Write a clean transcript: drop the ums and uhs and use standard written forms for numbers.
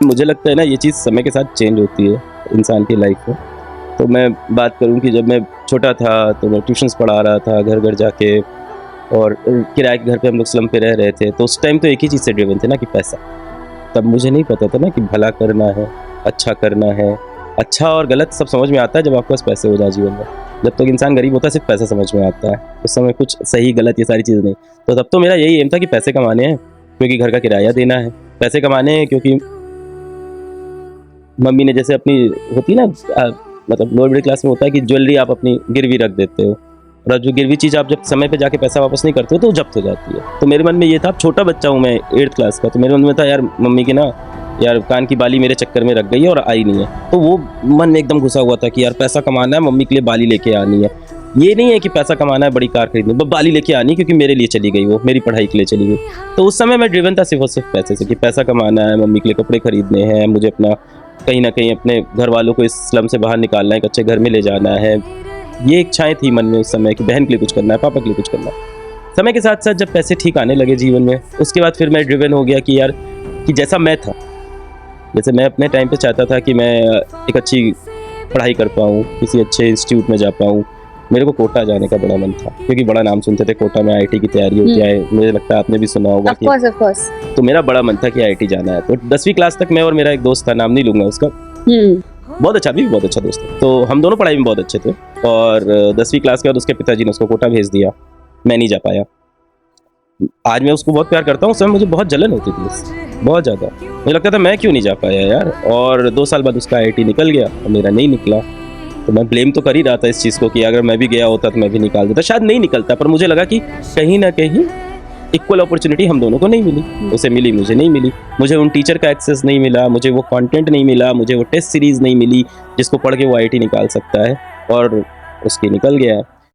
मुझे लगता है ना ये चीज़ समय के साथ चेंज होती है इंसान की लाइफ में। तो मैं बात करूँ कि जब मैं छोटा था तो मैं ट्यूशन्स पढ़ा रहा था घर घर जाके, और किराए के घर पे हम लोग स्लम पे रह रहे थे, तो उस टाइम तो एक ही चीज़ से ड्रिवन थे ना कि पैसा। तब मुझे नहीं पता था ना कि भला करना है, अच्छा करना है। अच्छा और गलत सब समझ में आता है जब आपके पास पैसे हो जाए जीवन में। जब तक इंसान गरीब होता है सिर्फ पैसा समझ में आता है, उस समय कुछ सही गलत ये सारी चीज़ें नहीं। तो तब तो मेरा यही एम था कि पैसे कमाने हैं क्योंकि घर का किराया देना है, पैसे कमाने हैं क्योंकि मम्मी ने जैसे अपनी होती ना मतलब लोअर मिडिल क्लास में होता है कि ज्वेलरी आप अपनी गिरवी रख देते हो, और जो गिरवी चीज़ आप जब समय पे जाके पैसा वापस नहीं करते हो तो वो जब्त हो जाती है। तो मेरे मन में ये था, छोटा बच्चा हूँ मैं 8th क्लास का, तो मेरे मन में था यार मम्मी की ना यार कान की बाली मेरे चक्कर में रख गई है और आई नहीं है। तो वो मन में एकदम घुसा हुआ था कि यार पैसा कमाना है, मम्मी के लिए बाली लेके आनी है। ये नहीं है कि पैसा कमाना है बड़ी कार खरीदनी, बस बाली लेके आनी क्योंकि मेरे लिए चली गई, वो मेरी पढ़ाई के लिए चली गई। तो उस समय मैं ड्रिवन था सिर्फ और सिर्फ पैसे से कि पैसा कमाना है, मम्मी के लिए कपड़े खरीदने हैं, मुझे अपना कहीं ना कहीं अपने घर वालों को इस स्लम से बाहर निकालना है, एक अच्छे घर में ले जाना है। ये इच्छाएं थी मन में उस समय कि बहन के लिए कुछ करना है, पापा के लिए कुछ करना है। समय के साथ साथ जब पैसे ठीक आने लगे जीवन में, उसके बाद फिर मैं ड्रिवन हो गया कि यार कि जैसा मैं था, जैसे मैं अपने टाइम पे चाहता था कि मैं एक अच्छी पढ़ाई कर पाऊँ, किसी अच्छे इंस्टीट्यूट में जा पाऊँ। मेरे को कोटा जाने का बड़ा मन था क्योंकि बड़ा नाम सुनते थे कोटा में आईआईटी की तैयारी होती है, मुझे लगता है आपने भी सुना होगा कि ऑफ कोर्स। तो मेरा बड़ा मन था कि आईआईटी जाना है। तो 10वीं क्लास तक मैं और मेरा एक दोस्त था, नाम नहीं लूँगा उसका, बहुत अच्छा, भी बहुत अच्छा दोस्त है। तो हम दोनों पढ़ाई में बहुत अच्छे थे, और 10वीं क्लास के बाद उसके पिताजी ने उसको कोटा भेज दिया, मैं नहीं जा पाया। आज मैं उसको बहुत प्यार करता हूँ, उस समय मुझे बहुत जलन होती थी उससे, बहुत ज़्यादा। मुझे लगता था मैं क्यों नहीं जा पाया यार, और 2 साल बाद उसका आईआईटी निकल गया और मेरा नहीं निकला। तो मैं ब्लेम तो कर ही रहा था इस चीज़ को कि अगर मैं भी गया होता तो मैं भी निकाल देता, शायद नहीं निकलता। पर मुझे लगा कि कहीं ना कहीं इक्वल अपॉर्चुनिटी हम दोनों को नहीं मिली, उसे मिली, मुझे नहीं मिली। मुझे उन टीचर का एक्सेस नहीं मिला, मुझे वो कंटेंट नहीं मिला, मुझे वो टेस्ट सीरीज़ नहीं मिली जिसको पढ़ के वो आईआईटी निकाल सकता है, और उसकी निकल गया है।